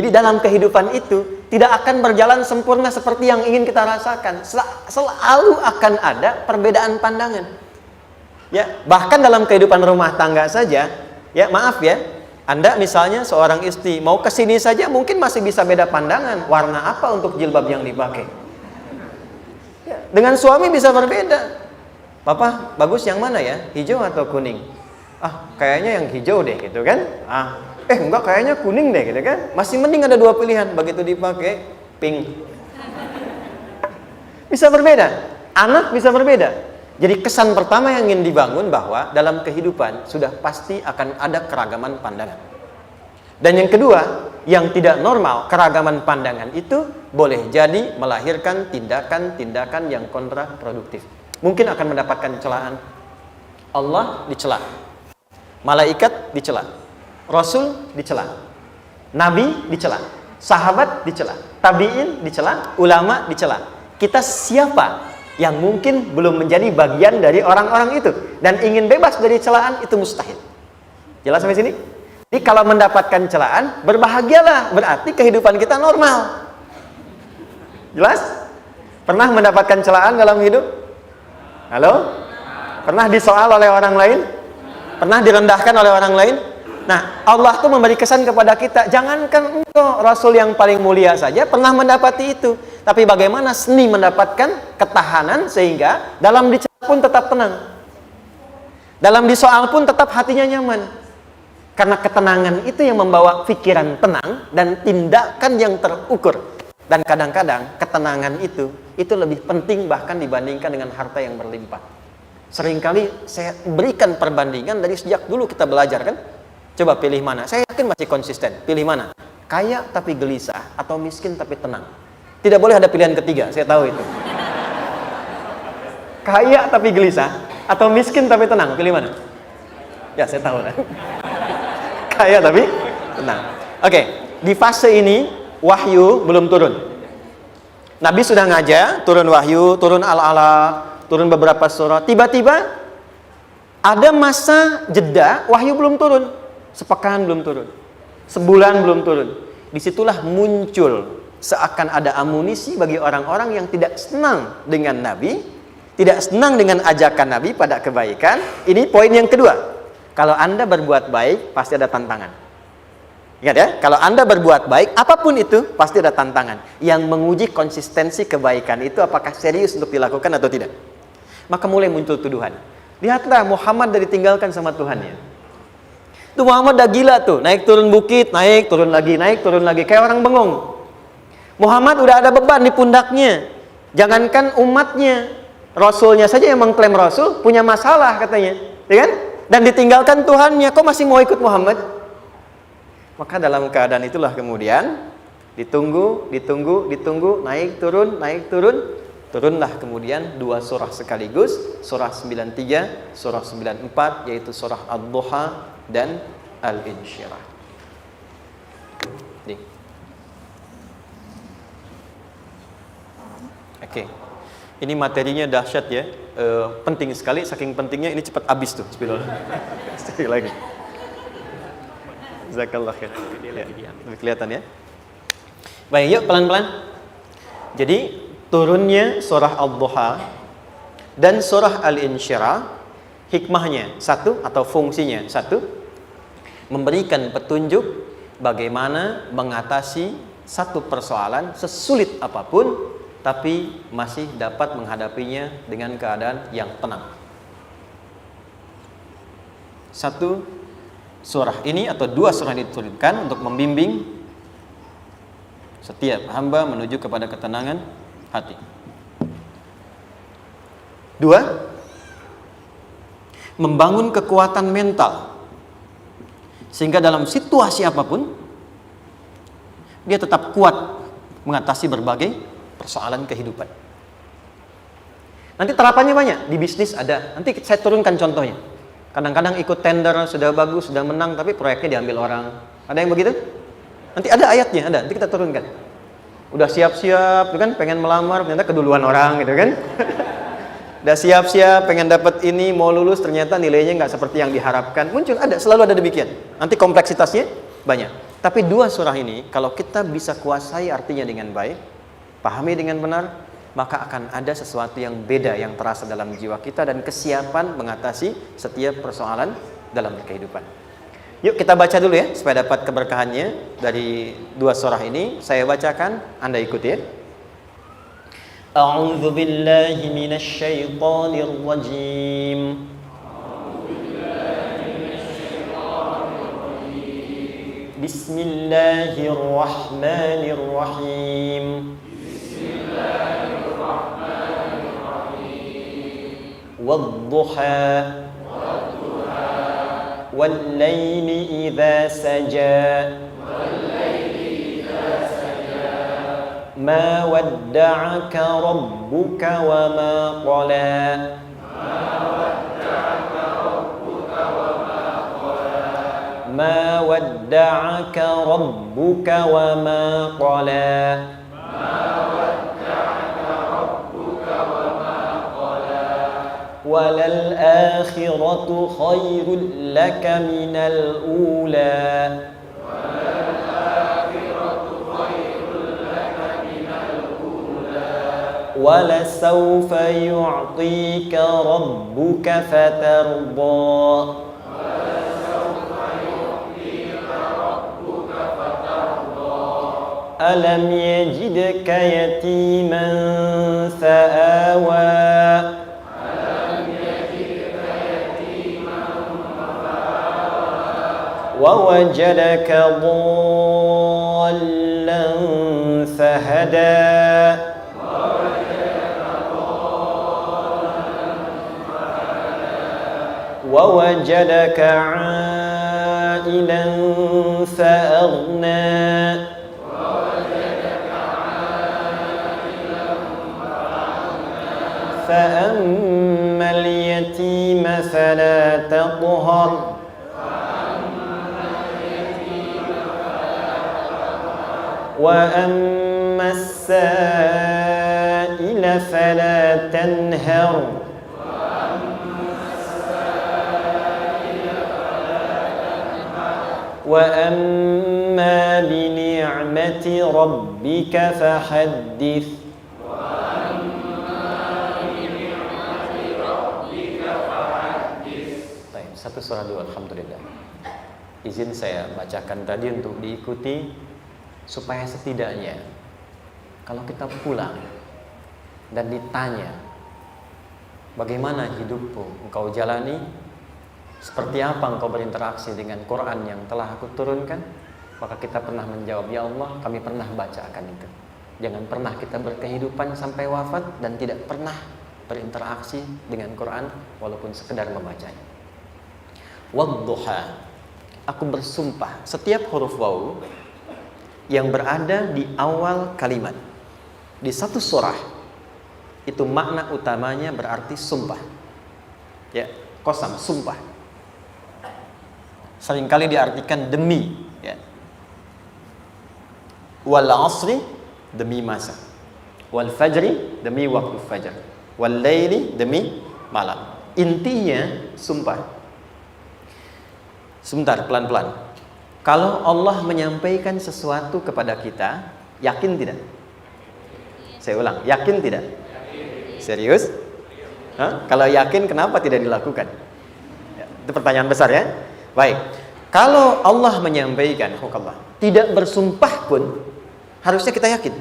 Jadi dalam kehidupan itu tidak akan berjalan sempurna seperti yang ingin kita rasakan. Selalu akan ada perbedaan pandangan. Ya, bahkan dalam kehidupan rumah tangga saja, ya maaf ya, Anda misalnya seorang istri mau ke sini saja mungkin masih bisa beda pandangan warna apa untuk jilbab yang dipakai. Ya, dengan suami bisa berbeda. Papa, bagus yang mana ya? Hijau atau kuning? Ah, kayaknya yang hijau deh gitu kan. Enggak, kayaknya kuning deh gitu kan. Masih mending ada dua pilihan. Begitu dipakai, pink. Bisa berbeda. Anak bisa berbeda. Jadi kesan pertama yang ingin dibangun bahwa dalam kehidupan sudah pasti akan ada keragaman pandangan. Dan yang kedua, yang tidak normal, keragaman pandangan itu boleh jadi melahirkan tindakan-tindakan yang kontraproduktif. Mungkin akan mendapatkan celaan. Allah dicela. Malaikat dicela. Rasul dicela, Nabi dicela, sahabat dicela, tabi'in dicela, ulama dicela. Kita siapa yang mungkin belum menjadi bagian dari orang-orang itu dan ingin bebas dari celaan? Itu mustahil. Jelas sampai sini? Jadi kalau mendapatkan celaan, berbahagialah, berarti kehidupan kita normal. Jelas? Pernah mendapatkan celaan dalam hidup? Halo? Pernah disoal oleh orang lain? Pernah direndahkan oleh orang lain? Nah, Allah tuh memberi kesan kepada kita, jangankan engkau, Rasul yang paling mulia saja pernah mendapati itu. Tapi bagaimana seni mendapatkan ketahanan sehingga dalam dicela pun tetap tenang. Dalam disoal pun tetap hatinya nyaman. Karena ketenangan itu yang membawa pikiran tenang dan tindakan yang terukur. Dan kadang-kadang ketenangan itu lebih penting bahkan dibandingkan dengan harta yang berlimpah. Seringkali saya berikan perbandingan dari sejak dulu kita belajar kan. Coba pilih mana? Saya yakin masih konsisten. Pilih mana? Kaya tapi gelisah atau miskin tapi tenang. Tidak boleh ada pilihan ketiga, saya tahu itu. Kaya tapi gelisah atau miskin tapi tenang. Pilih mana? Ya, saya tahu kan. Kaya tapi tenang. Oke, di fase ini wahyu belum turun. Nabi sudah ngajar, turun wahyu, turun al-ala, turun beberapa surah. Tiba-tiba ada masa jeda, wahyu belum turun. Sepekan belum turun, sebulan belum turun. Disitulah muncul seakan ada amunisi bagi orang-orang yang tidak senang dengan Nabi, tidak senang dengan ajakan Nabi pada kebaikan. Ini poin yang kedua. Kalau Anda berbuat baik, pasti ada tantangan. Ingat ya, kalau Anda berbuat baik, apapun itu, pasti ada tantangan. Yang menguji konsistensi kebaikan itu apakah serius untuk dilakukan atau tidak. Maka mulai muncul tuduhan. Lihatlah Muhammad dari ditinggalkan sama Tuhannya. Itu Muhammad udah gila tuh, naik turun bukit, naik turun lagi, kayak orang bengong. Muhammad udah ada beban di pundaknya. Jangankan umatnya, Rasulnya saja yang mengklaim Rasul punya masalah katanya, ya kan? Dan ditinggalkan Tuhannya, kok masih mau ikut Muhammad? Maka dalam keadaan itulah kemudian ditunggu, naik turun, turunlah kemudian dua surah sekaligus, surah 93, surah 94, yaitu surah Ad-Duha dan Al-Insyirah. Oke. Ini materinya dahsyat ya. Penting sekali, saking pentingnya ini cepat habis tuh. Sekali lagi. Jazakallah khair. Ya, kelihatan ya. Baik, yuk pelan-pelan. Jadi turunnya surah Ad-Duha dan surah Al-Insyirah, hikmahnya satu atau fungsinya satu, memberikan petunjuk bagaimana mengatasi satu persoalan sesulit apapun, tapi masih dapat menghadapinya dengan keadaan yang tenang. Satu surah ini atau dua surah diturunkan untuk membimbing setiap hamba menuju kepada ketenangan hati. Dua, membangun kekuatan mental sehingga dalam situasi apapun dia tetap kuat mengatasi berbagai persoalan kehidupan. Nanti terapannya banyak, di bisnis ada. Nanti saya turunkan contohnya. Kadang-kadang ikut tender, sudah bagus, sudah menang, tapi proyeknya diambil orang. Ada yang begitu? Nanti ada ayatnya, ada. Nanti kita turunkan. Udah siap-siap, kan? Pengen melamar, ternyata keduluan orang, gitu kan? Udah siap-siap, pengen dapat ini, mau lulus, ternyata nilainya nggak seperti yang diharapkan. Muncul, ada, selalu ada demikian. Nanti kompleksitasnya banyak. Tapi dua surah ini kalau kita bisa kuasai artinya dengan baik, pahami dengan benar, maka akan ada sesuatu yang beda yang terasa dalam jiwa kita dan kesiapan mengatasi setiap persoalan dalam kehidupan. Yuk kita baca dulu ya supaya dapat keberkahannya dari dua surah ini. Saya bacakan, Anda ikuti ya. A'udzu billahi minasy syaithanir rajim. Bismillahirrahmanirrahim. Wadduha والليل إذا سجى ما ودعك ربك وما قلى ما ودعك ربك وما قلى وللآخرة خير لك من الأولى ولسوف يعطيك ربك فترضى ألم يجدك يتيما فآوى ووجدك ضالا فهدى ووجدك عائلا فأغنى فأما اليتيم فلا تقهر وأما السائل فلا تنهر وأما بنعمة ربك فحدث. Baik, satu surah dulu, alhamdulillah. Izin saya bacakan tadi untuk diikuti supaya setidaknya kalau kita pulang dan ditanya bagaimana hidupmu engkau jalani, seperti apa engkau berinteraksi dengan Quran yang telah aku turunkan, maka kita pernah menjawab, ya Allah, kami pernah baca akan itu. Jangan pernah kita berkehidupan sampai wafat dan tidak pernah berinteraksi dengan Quran walaupun sekedar membacanya. Wadduha, aku bersumpah, setiap huruf waw yang berada di awal kalimat di satu surah itu makna utamanya berarti sumpah. Ya, qasam, sumpah. Seringkali diartikan demi, ya. Wal asri, demi masa. Wal fajri, demi waktu fajar. Wal laili, demi malam. Intinya sumpah. Sebentar, pelan-pelan. Kalau Allah menyampaikan sesuatu kepada kita, yakin tidak? Saya ulang, yakin tidak? Serius? Hah? Kalau yakin, kenapa tidak dilakukan? Ya, itu pertanyaan besar ya. Baik, kalau Allah menyampaikan, tidak bersumpah pun harusnya kita yakin.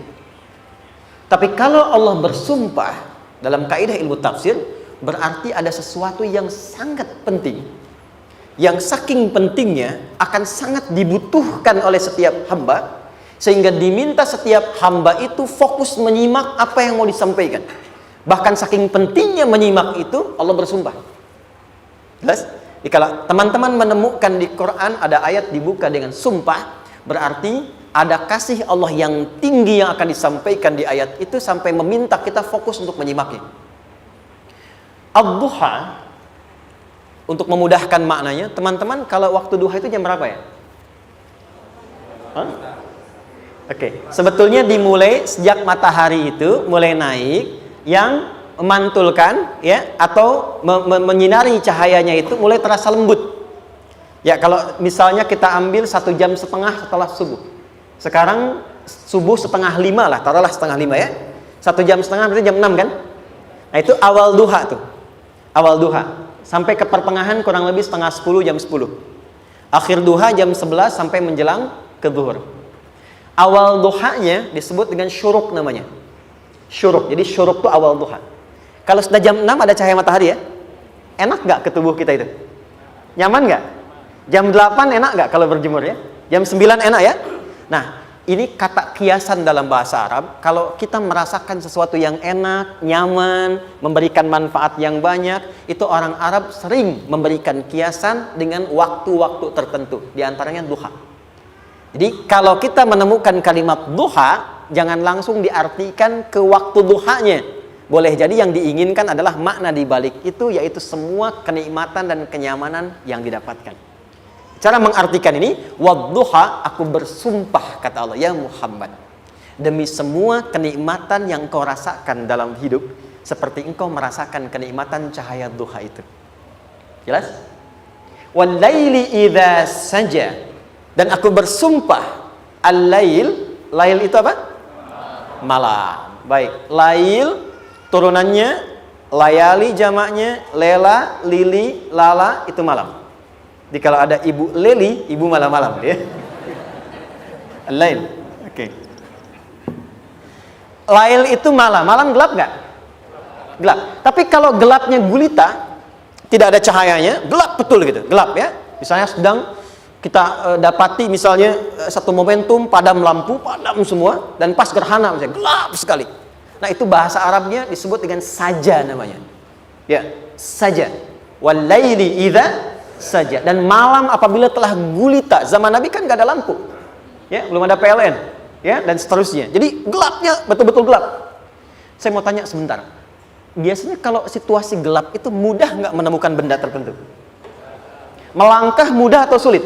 Tapi kalau Allah bersumpah dalam kaidah ilmu tafsir, berarti ada sesuatu yang sangat penting, yang saking pentingnya akan sangat dibutuhkan oleh setiap hamba, sehingga diminta setiap hamba itu fokus menyimak apa yang mau disampaikan. Bahkan saking pentingnya menyimak itu, Allah bersumpah. Jelas? Kalau teman-teman menemukan di Quran ada ayat dibuka dengan sumpah, berarti ada kasih Allah yang tinggi yang akan disampaikan di ayat itu sampai meminta kita fokus untuk menyimaknya. Ad-duha, untuk memudahkan maknanya, teman-teman kalau waktu duha itu jam berapa ya? Oke, sebetulnya dimulai sejak matahari itu mulai naik, yang memantulkan ya atau menyinari cahayanya itu mulai terasa lembut. Ya, kalau misalnya kita ambil 1,5 jam setelah subuh. Sekarang subuh 4:30 lah, taruhlah 4:30 ya. 1,5 jam berarti jam 6 kan? Nah, itu awal duha tuh. Awal duha. Sampai ke pertengahan kurang lebih 9:30, jam 10. Akhir duha jam 11 sampai menjelang ke zuhur. Awal duhanya disebut dengan syuruk namanya. Syuruk. Jadi syuruk itu awal duha. Kalau sudah jam 6 ada cahaya matahari ya. Enak nggak ke tubuh kita itu? Nyaman nggak? Jam 8 enak nggak kalau berjemur ya? Jam 9 enak ya? Nah, ini kata kiasan dalam bahasa Arab. Kalau kita merasakan sesuatu yang enak, nyaman, memberikan manfaat yang banyak, itu orang Arab sering memberikan kiasan dengan waktu-waktu tertentu. Di antaranya duha. Jadi kalau kita menemukan kalimat duha, jangan langsung diartikan ke waktu duhanya. Boleh jadi yang diinginkan adalah makna di balik itu, yaitu semua kenikmatan dan kenyamanan yang didapatkan. Cara mengartikan ini, wadduha, aku bersumpah, kata Allah, ya Muhammad, demi semua kenikmatan yang kau rasakan dalam hidup, seperti engkau merasakan kenikmatan cahaya duha itu. Jelas? Wal-laili idza saja, dan aku bersumpah, al-lail, lail itu apa? Malam. Baik, lail turunannya, layali jamaknya, lela, lili, lala, itu malam. Jadi kalau ada ibu leli, ibu malam-malam ya. Lail. Oke. Lail itu malam. Malam gelap nggak? Gelap. Tapi kalau gelapnya gulita, tidak ada cahayanya, gelap betul gitu. Gelap ya. Misalnya sedang kita dapati misalnya satu momentum padam lampu, padam semua, dan pas gerhana misalnya gelap sekali. Nah, itu bahasa Arabnya disebut dengan saja namanya. Ya, saja. Wal laili idza saja. Dan malam apabila telah gulita, zaman Nabi kan nggak ada lampu, ya, belum ada PLN, ya, dan seterusnya. Jadi gelapnya betul-betul gelap. Saya mau tanya sebentar, biasanya kalau situasi gelap itu mudah nggak menemukan benda tertentu? Melangkah mudah atau sulit?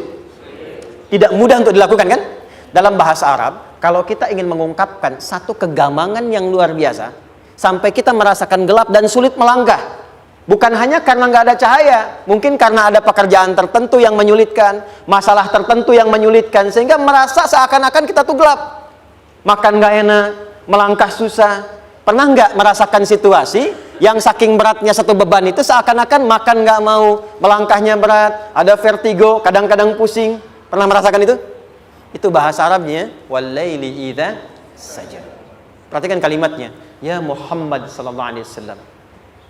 Tidak mudah untuk dilakukan kan? Dalam bahasa Arab, kalau kita ingin mengungkapkan satu kegamangan yang luar biasa, sampai kita merasakan gelap dan sulit melangkah. Bukan hanya karena nggak ada cahaya, mungkin karena ada pekerjaan tertentu yang menyulitkan, masalah tertentu yang menyulitkan, sehingga merasa seakan-akan kita tuh gelap. Makan nggak enak, melangkah susah. Pernah nggak merasakan situasi yang saking beratnya satu beban itu seakan-akan makan nggak mau, melangkahnya berat, ada vertigo, kadang-kadang pusing. Pernah merasakan itu? Itu bahasa Arabnya, wal-laili idza saja. Perhatikan kalimatnya, ya Muhammad sallallahu alaihi wasallam,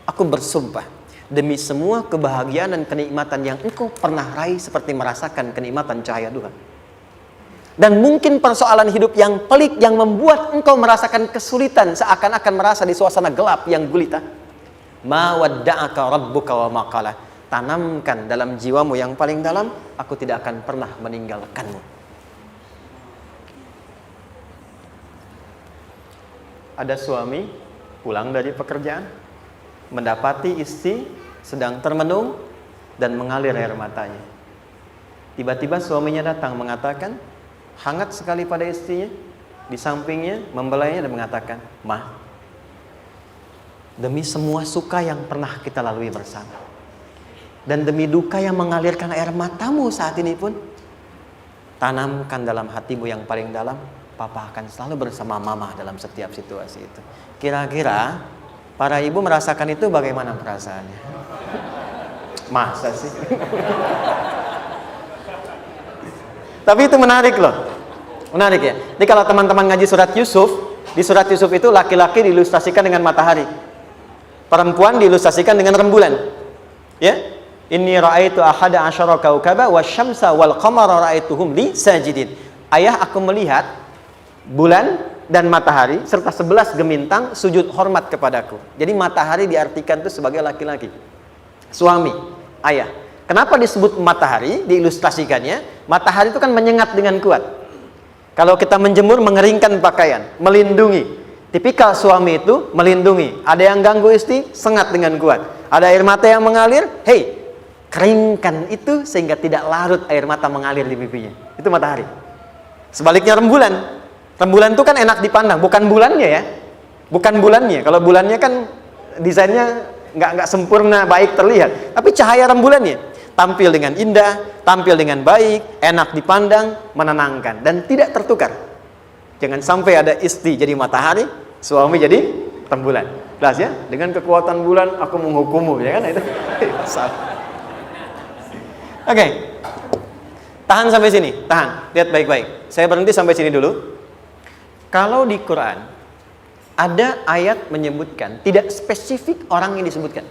aku bersumpah demi semua kebahagiaan dan kenikmatan yang engkau pernah raih, seperti merasakan kenikmatan cahaya duha. Dan mungkin persoalan hidup yang pelik yang membuat engkau merasakan kesulitan, seakan-akan merasa di suasana gelap yang gulita. Ma wadda'aka rabbuka wa ma qala. Tanamkan dalam jiwamu yang paling dalam, aku tidak akan pernah meninggalkanmu. Ada suami pulang dari pekerjaan, mendapati istri sedang termenung dan mengalir air matanya. Tiba-tiba suaminya datang mengatakan, hangat sekali pada istrinya, di sampingnya, membelainya dan mengatakan, "Ma, demi semua suka yang pernah kita lalui bersama, dan demi duka yang mengalirkan air matamu saat ini pun, tanamkan dalam hatimu yang paling dalam, Papa akan selalu bersama Mama dalam setiap situasi itu." Kira-kira para ibu merasakan itu bagaimana perasaannya? Masa sih? Tapi itu menarik loh. Menarik ya. Jadi kalau teman-teman ngaji surat Yusuf, di surat Yusuf itu laki-laki diilustrasikan dengan matahari, perempuan diilustrasikan dengan rembulan. Ya? Inni ra'aitu ahada asyara kaukaba wasyamsa wal qamara ra'aituhum li sajidin. Ayah, aku melihat bulan dan matahari serta 11 gemintang sujud hormat kepadaku. Jadi matahari diartikan itu sebagai laki-laki, suami, ayah. Kenapa disebut matahari? Diilustrasikannya, matahari itu kan menyengat dengan kuat. Kalau kita menjemur, mengeringkan pakaian, melindungi. Tipikal suami itu melindungi. Ada yang ganggu istri, sengat dengan kuat. Ada air mata yang mengalir, hei, keringkan itu sehingga tidak larut air mata mengalir di pipinya. Itu matahari. Sebaliknya rembulan. Rembulan itu kan enak dipandang, bukan bulannya ya, bukan bulannya. Kalau bulannya kan desainnya nggak sempurna baik terlihat, tapi cahaya rembulannya. tampil dengan indah, tampil dengan baik, enak dipandang, menenangkan, dan tidak tertukar. Jangan sampai ada istri jadi matahari, suami jadi rembulan. Jelas ya? Dengan kekuatan bulan aku menghukummu, ya kan? Itu salah. Oke. Tahan sampai sini, tahan. Lihat baik-baik. Saya berhenti sampai sini dulu. Kalau di Quran ada ayat menyebutkan, tidak spesifik orang yang disebutkan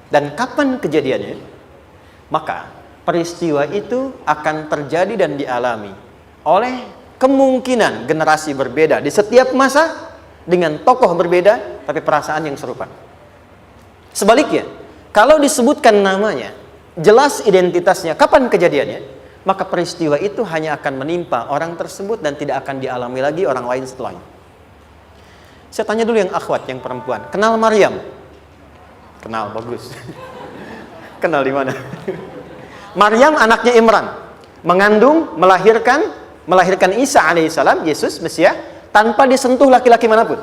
dan kapan kejadiannya, maka peristiwa itu akan terjadi dan dialami oleh kemungkinan generasi berbeda di setiap masa dengan tokoh berbeda tapi perasaan yang serupa. Sebaliknya, kalau disebutkan namanya, jelas identitasnya, kapan kejadiannya, maka peristiwa itu hanya akan menimpa orang tersebut dan tidak akan dialami lagi orang lain setelahnya. Saya tanya dulu yang akhwat, yang perempuan, kenal Maryam? Kenal, bagus. Kenal di mana? Maryam anaknya Imran, mengandung, melahirkan Isa alaihissalam, Yesus Mesias, tanpa disentuh laki-laki manapun.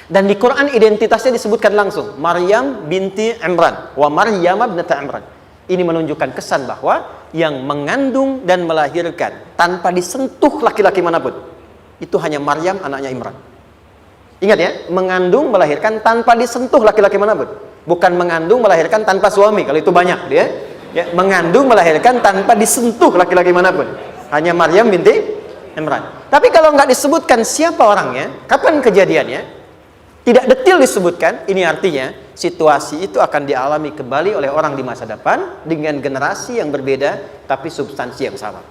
Dan di Quran identitasnya disebutkan langsung, Maryam binti Imran, wa Maryam ibnata Imran. Ini menunjukkan kesan bahwa yang mengandung dan melahirkan tanpa disentuh laki-laki manapun, itu hanya Maryam anaknya Imran. Ingat ya, mengandung, melahirkan tanpa disentuh laki-laki manapun. Bukan mengandung, melahirkan tanpa suami, kalau itu banyak dia. Ya, mengandung, melahirkan tanpa disentuh laki-laki manapun. Hanya Maryam binti Imran. Tapi kalau nggak disebutkan siapa orangnya, kapan kejadiannya, tidak detail disebutkan, ini artinya situasi itu akan dialami kembali oleh orang di masa depan dengan generasi yang berbeda tapi substansi yang sama.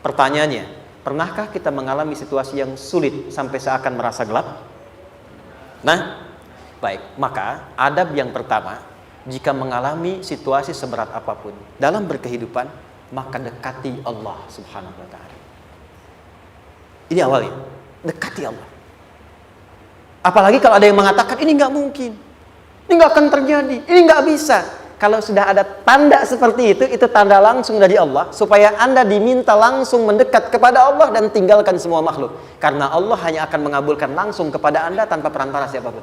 Pertanyaannya, pernahkah kita mengalami situasi yang sulit sampai seakan merasa gelap? Nah, baik, maka adab yang pertama, jika mengalami situasi seberat apapun dalam berkehidupan, maka dekati Allah Subhanahu wa ta'ala. Ini awalnya, dekati Allah. Apalagi kalau ada yang mengatakan ini nggak mungkin, ini nggak akan terjadi, ini nggak bisa. Kalau sudah ada tanda seperti itu tanda langsung dari Allah, supaya Anda diminta langsung mendekat kepada Allah dan tinggalkan semua makhluk. Karena Allah hanya akan mengabulkan langsung kepada Anda tanpa perantara siapapun.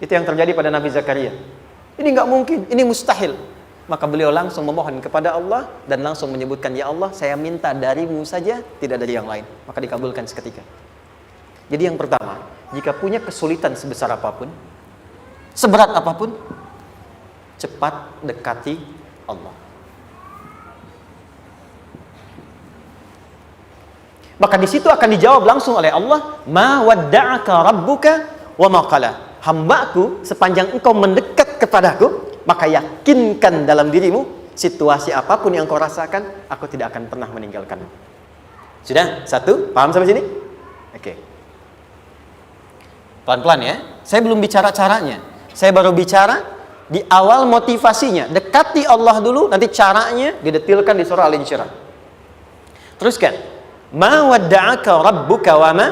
Itu yang terjadi pada Nabi Zakaria. Ini nggak mungkin, ini mustahil. Maka beliau langsung memohon kepada Allah dan langsung menyebutkan, ya Allah, saya minta darimu saja, tidak dari yang lain. Maka dikabulkan seketika. Jadi yang pertama, jika punya kesulitan sebesar apapun, seberat apapun, cepat dekati Allah. Maka di situ akan dijawab langsung oleh Allah, ma wadda'aka rabbuka wa ma qala. Hambaku, sepanjang engkau mendekat kepadaku, maka yakinkan dalam dirimu, situasi apapun yang kau rasakan, aku tidak akan pernah meninggalkanmu. Sudah? Satu? Paham sampai sini? Oke. Pelan-pelan ya. Saya belum bicara caranya. Saya baru bicara di awal motivasinya. Dekati Allah dulu, nanti caranya didetilkan di surah Al-Insyirah. Teruskan. Ma wadda'aka rabbuka wa ma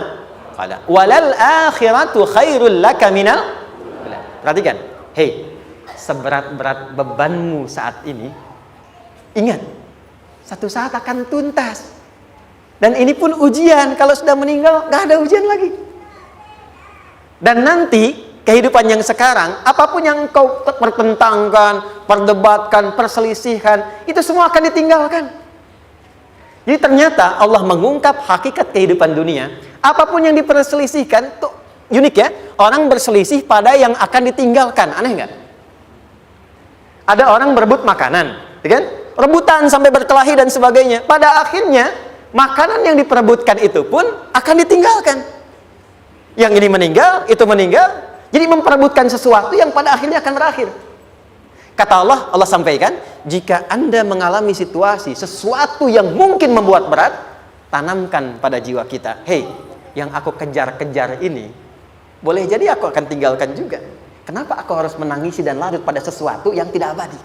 qala. Walal akhiratu khairul laka minal. Perhatikan. Hei, seberat-berat bebanmu saat ini, ingat, satu saat akan tuntas. Dan ini pun ujian. Kalau sudah meninggal, gak ada ujian lagi. Dan nanti kehidupan yang sekarang, apapun yang kau pertentangkan, perdebatkan, perselisihkan, itu semua akan ditinggalkan. Jadi ternyata Allah mengungkap hakikat kehidupan dunia. Apapun yang diperselisihkan, tuh unik ya. Orang berselisih pada yang akan ditinggalkan. Aneh nggak? Ada orang berebut makanan, kan? Rebutan sampai berkelahi dan sebagainya. Pada akhirnya makanan yang diperebutkan itu pun akan ditinggalkan. Yang ini meninggal, itu meninggal. Jadi memperebutkan sesuatu yang pada akhirnya akan berakhir. Kata Allah, Allah sampaikan, jika Anda mengalami situasi, sesuatu yang mungkin membuat berat, tanamkan pada jiwa kita, hei, yang aku kejar-kejar ini, boleh jadi aku akan tinggalkan juga. Kenapa aku harus menangisi dan larut pada sesuatu yang tidak abadi?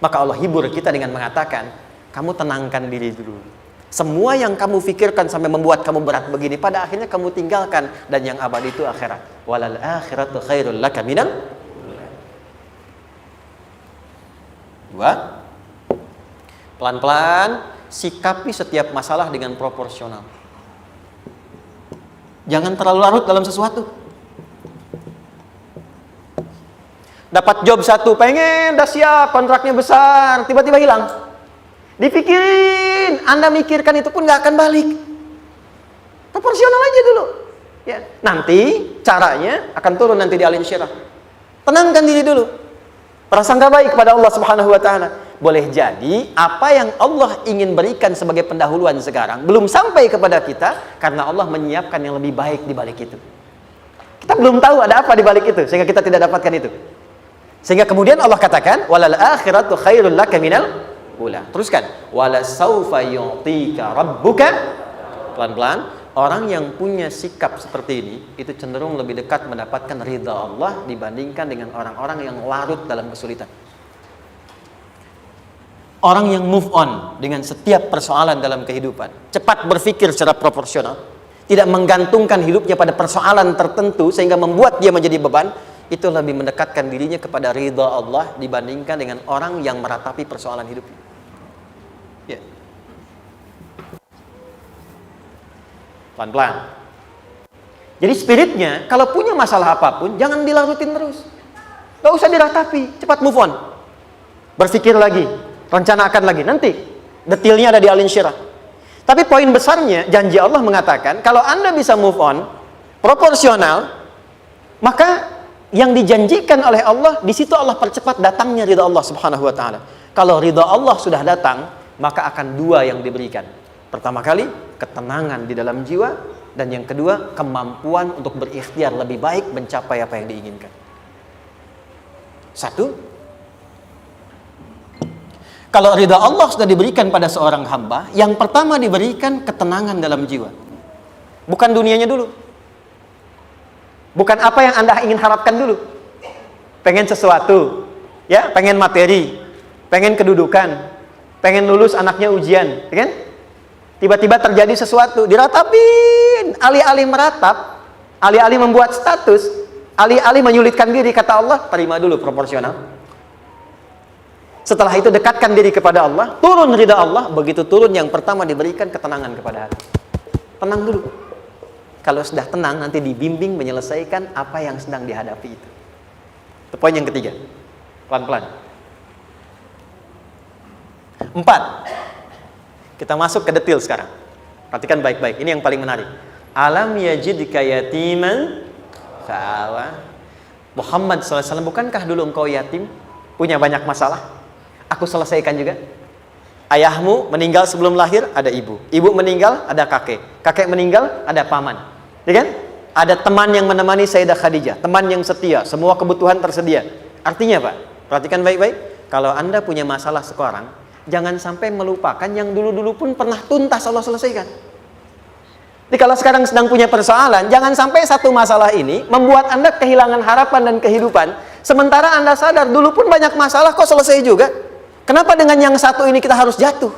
Maka Allah hibur kita dengan mengatakan, kamu tenangkan diri dulu. Semua yang kamu pikirkan sampai membuat kamu berat begini, pada akhirnya kamu tinggalkan. Dan yang abadi itu akhirat. Walal akhiratu khairul laka minal. Dua, pelan-pelan sikapi setiap masalah dengan proporsional. Jangan terlalu larut dalam sesuatu. Dapat job satu, pengen, udah siap, kontraknya besar, tiba-tiba hilang. Dipikirin, Anda mikirkan itu pun nggak akan balik. Proporsional aja dulu. Ya, nanti caranya akan turun nanti di alim syirah. Tenangkan diri dulu. Prasangka baik kepada Allah Subhanahu wa taala. Boleh jadi apa yang Allah ingin berikan sebagai pendahuluan sekarang belum sampai kepada kita karena Allah menyiapkan yang lebih baik di balik itu. Kita belum tahu ada apa di balik itu sehingga kita tidak dapatkan itu. Sehingga kemudian Allah katakan walal akhiratu khairul laka minal ula. Teruskan wala saufa yu'tika rabbuka. Pelan-pelan. Orang yang punya sikap seperti ini itu cenderung lebih dekat mendapatkan ridha Allah dibandingkan dengan orang-orang yang larut dalam kesulitan. Orang yang move on dengan setiap persoalan dalam kehidupan, cepat berpikir secara proporsional, tidak menggantungkan hidupnya pada persoalan tertentu sehingga membuat dia menjadi beban, itu lebih mendekatkan dirinya kepada ridha Allah dibandingkan dengan orang yang meratapi persoalan hidupnya. Ya. Pelan-pelan. Jadi spiritnya, kalau punya masalah apapun, jangan dilarutin terus. Gak usah diratapi, cepat move on. Berpikir lagi, rencanakan lagi. Nanti, detailnya ada di Al Insyirah. Tapi poin besarnya, janji Allah mengatakan, kalau Anda bisa move on, proporsional, maka yang dijanjikan oleh Allah, di situ Allah percepat datangnya ridha Allah Subhanahu wa ta'ala. Kalau ridha Allah sudah datang, maka akan dua yang diberikan. Pertama kali, ketenangan di dalam jiwa, dan yang kedua, kemampuan untuk berikhtiar lebih baik mencapai apa yang diinginkan. Satu, kalau ridha Allah sudah diberikan pada seorang hamba, yang pertama diberikan ketenangan dalam jiwa. Bukan dunianya dulu. Bukan apa yang Anda ingin harapkan dulu. Pengen sesuatu, ya, pengen materi, pengen kedudukan, pengen lulus anaknya ujian, ya kan? Tiba-tiba terjadi sesuatu, diratapin, alih-alih meratap, alih-alih membuat status, alih-alih menyulitkan diri, kata Allah, terima dulu proporsional. Setelah itu dekatkan diri kepada Allah, turun ridha Allah, begitu turun yang pertama diberikan ketenangan kepada hati. Tenang dulu. Kalau sudah tenang, nanti dibimbing menyelesaikan apa yang sedang dihadapi itu. Itu poin yang ketiga. Pelan-pelan. 4. Kita masuk ke detail sekarang. Perhatikan baik-baik. Ini yang paling menarik. Alam yajidka yatiman fa'awa. Muhammad SAW, bukankah dulu engkau yatim? Punya banyak masalah? Aku selesaikan juga. Ayahmu meninggal sebelum lahir, ada ibu. Ibu meninggal, ada kakek. Kakek meninggal, ada paman. Ya kan? Ada teman yang menemani Sayyidah Khadijah. Teman yang setia. Semua kebutuhan tersedia. Artinya Pak, perhatikan baik-baik. Kalau Anda punya masalah sekarang, jangan sampai melupakan yang dulu-dulu pun pernah tuntas Allah selesaikan. Jadi kalau sekarang sedang punya persoalan, jangan sampai satu masalah ini membuat Anda kehilangan harapan dan kehidupan. Sementara Anda sadar, dulu pun banyak masalah kok selesai juga. Kenapa dengan yang satu ini kita harus jatuh?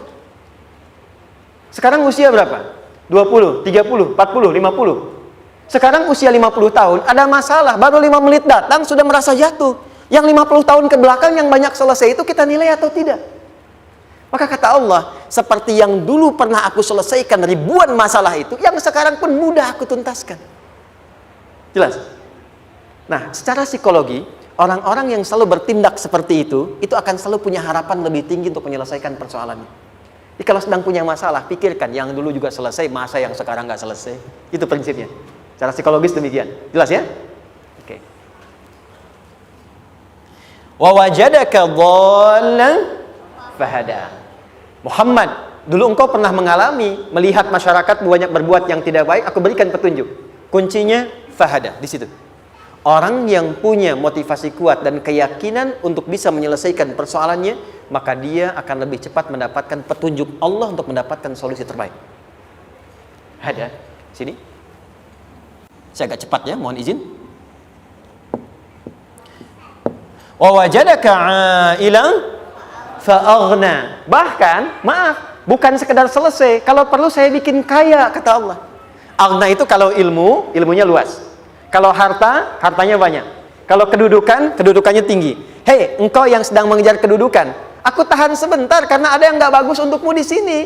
Sekarang usia berapa? 20, 30, 40, 50. Sekarang usia 50 tahun, ada masalah, baru 5 menit datang sudah merasa jatuh. Yang 50 tahun ke belakang yang banyak selesai itu kita nilai atau tidak? Maka kata Allah, seperti yang dulu pernah aku selesaikan ribuan masalah itu, yang sekarang pun mudah aku tuntaskan. Jelas? Nah, secara psikologi, orang-orang yang selalu bertindak seperti itu akan selalu punya harapan lebih tinggi untuk menyelesaikan persoalannya. Jadi kalau sedang punya masalah, pikirkan yang dulu juga selesai, masa yang sekarang nggak selesai. Itu prinsipnya. Secara psikologis demikian. Jelas ya? Oke. Wa wajadaka dhallan fahada. Muhammad, dulu engkau pernah mengalami melihat masyarakat banyak berbuat yang tidak baik, aku berikan petunjuk. Kuncinya fahada di situ. Orang yang punya motivasi kuat dan keyakinan untuk bisa menyelesaikan persoalannya, maka dia akan lebih cepat mendapatkan petunjuk Allah untuk mendapatkan solusi terbaik. Ada sini. Saya agak cepat ya, mohon izin. Wa wajadaka 'ailan fa'aghna. Bahkan, maaf, bukan sekedar selesai, kalau perlu saya bikin kaya, kata Allah. Aghna itu kalau ilmunya luas. Kalau harta, hartanya banyak. Kalau kedudukan, kedudukannya tinggi. Hei, engkau yang sedang mengejar kedudukan, aku tahan sebentar karena ada yang nggak bagus untukmu di sini.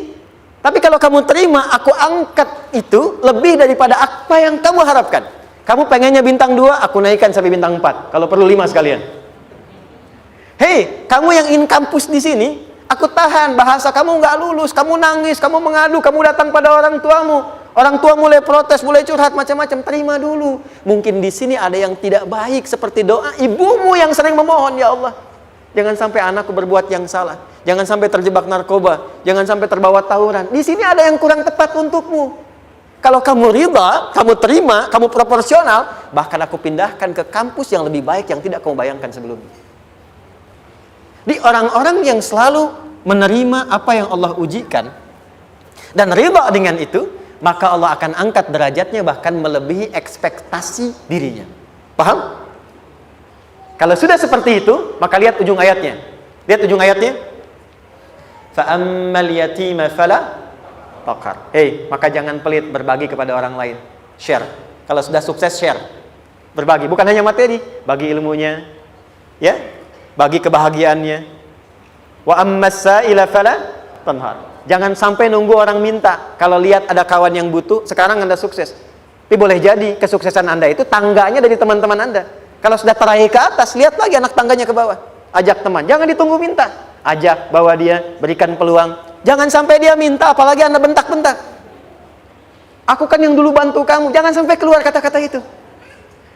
Tapi kalau kamu terima, aku angkat itu lebih daripada apa yang kamu harapkan. Kamu pengennya bintang 2, aku naikkan sampai bintang 4. Kalau perlu 5 sekalian. Hei, kamu yang in kampus di sini, aku tahan, bahasa kamu nggak lulus, kamu nangis, kamu mengadu, kamu datang pada orang tuamu. Orang tua mulai protes, mulai curhat macam-macam. Terima dulu. Mungkin di sini ada yang tidak baik seperti doa ibumu yang sering memohon, ya Allah, jangan sampai anakku berbuat yang salah. Jangan sampai terjebak narkoba. Jangan sampai terbawa tawuran. Di sini ada yang kurang tepat untukmu. Kalau kamu ridha, kamu terima, kamu proporsional, bahkan aku pindahkan ke kampus yang lebih baik yang tidak kamu bayangkan sebelumnya. Di orang-orang yang selalu menerima apa yang Allah ujikan dan ridha dengan itu, maka Allah akan angkat derajatnya bahkan melebihi ekspektasi dirinya. Paham? Kalau sudah seperti itu, maka lihat ujung ayatnya. Lihat ujung ayatnya. Fa'ammal yatima fala taqhar. Maka jangan pelit berbagi kepada orang lain. Share. Kalau sudah sukses, share. Berbagi, bukan hanya materi, bagi ilmunya, ya, bagi kebahagiaannya. Wa ammas sa'ila fala tanhar. Jangan sampai nunggu orang minta. Kalau lihat ada kawan yang butuh, sekarang Anda sukses. Tapi boleh jadi kesuksesan Anda itu tangganya dari teman-teman Anda. Kalau sudah teraih ke atas, lihat lagi anak tangganya ke bawah. Ajak teman, jangan ditunggu minta. Ajak, bawa dia, berikan peluang. Jangan sampai dia minta, apalagi Anda bentak-bentak. Aku kan yang dulu bantu kamu. Jangan sampai keluar kata-kata itu.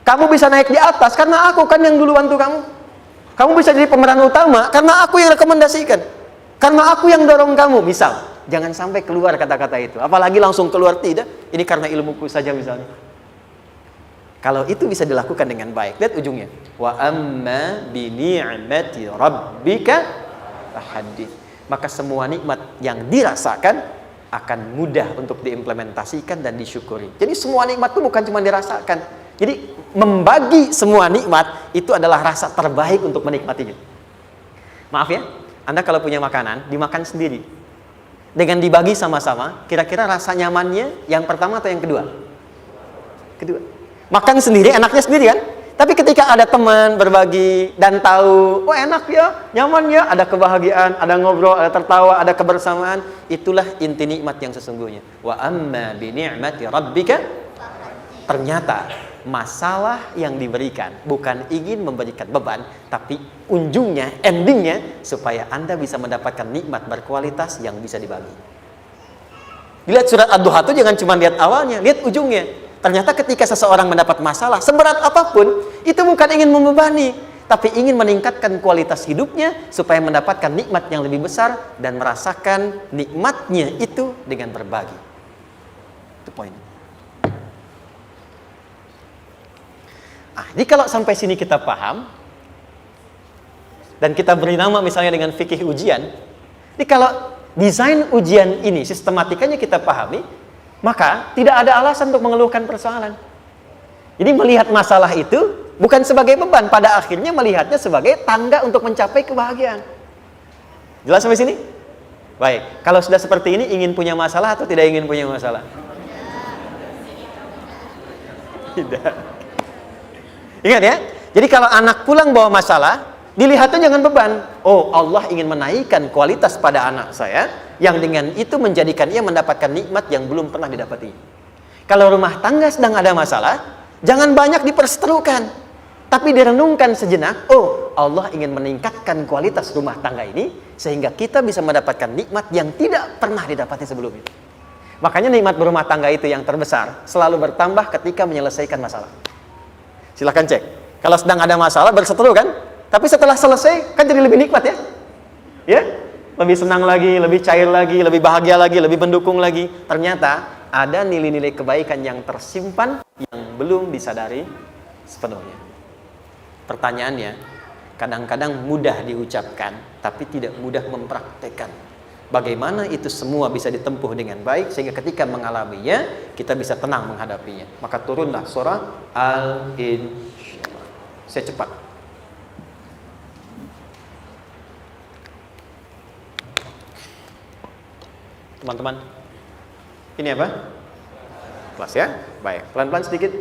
Kamu bisa naik di atas karena aku kan yang dulu bantu kamu. Kamu bisa jadi pemeran utama karena aku yang rekomendasikan. Karena aku yang dorong kamu, misal. Jangan sampai keluar kata-kata itu. Apalagi langsung keluar, tidak. Ini karena ilmuku saja misalnya. Kalau itu bisa dilakukan dengan baik. Lihat ujungnya. Wa amma bi ni'mati rabbika fahaddits. Maka semua nikmat yang dirasakan akan mudah untuk diimplementasikan dan disyukuri. Jadi semua nikmat itu bukan cuma dirasakan. Jadi membagi semua nikmat itu adalah rasa terbaik untuk menikmatinya. Maaf ya, Anda kalau punya makanan, dimakan sendiri. Dengan dibagi sama-sama, kira-kira rasa nyamannya yang pertama atau yang kedua? Kedua. Makan sendiri, enaknya sendiri kan? Tapi ketika ada teman berbagi dan tahu, oh enak ya, nyaman ya, ada kebahagiaan, ada ngobrol, ada tertawa, ada kebersamaan, itulah inti nikmat yang sesungguhnya. Wa amma bi ni'mati rabbika, ternyata masalah yang diberikan bukan ingin memberikan beban, tapi ujungnya, endingnya supaya Anda bisa mendapatkan nikmat berkualitas yang bisa dibagi. Dilihat surat Ad-Duha itu jangan cuma lihat awalnya, lihat ujungnya. Ternyata ketika seseorang mendapat masalah seberat apapun, itu bukan ingin membebani, tapi ingin meningkatkan kualitas hidupnya supaya mendapatkan nikmat yang lebih besar dan merasakan nikmatnya itu dengan berbagi. Itu poin. Jadi kalau sampai sini kita paham dan kita beri nama misalnya dengan fikih ujian, jadi kalau desain ujian ini sistematikanya kita pahami, maka tidak ada alasan untuk mengeluhkan persoalan. Jadi melihat masalah itu bukan sebagai beban, pada akhirnya melihatnya sebagai tangga untuk mencapai kebahagiaan. Jelas sampai sini? Baik, kalau sudah seperti ini ingin punya masalah atau tidak ingin punya masalah? Tidak. Ingat ya, jadi kalau anak pulang bawa masalah, dilihatnya jangan beban. Oh, Allah ingin menaikkan kualitas pada anak saya, yang dengan itu menjadikan ia mendapatkan nikmat yang belum pernah didapati. Kalau rumah tangga sedang ada masalah, jangan banyak diperseterukan, tapi direnungkan sejenak. Oh, Allah ingin meningkatkan kualitas rumah tangga ini, sehingga kita bisa mendapatkan nikmat yang tidak pernah didapati sebelumnya. Makanya nikmat berumah tangga itu yang terbesar, selalu bertambah ketika menyelesaikan masalah. Silahkan cek. Kalau sedang ada masalah berseteru kan, tapi setelah selesai kan jadi lebih nikmat ya. Ya, lebih senang lagi, lebih cair lagi, lebih bahagia lagi, lebih mendukung lagi. Ternyata ada nilai-nilai kebaikan yang tersimpan yang belum disadari sepenuhnya. Pertanyaannya, kadang-kadang mudah diucapkan, tapi tidak mudah mempraktekkan. Bagaimana itu semua bisa ditempuh dengan baik sehingga ketika mengalaminya kita bisa tenang menghadapinya. Maka turunlah surah Al-Insyirah. Saya cepat. Teman-teman, ini apa? Kelas ya? Baik, pelan-pelan sedikit.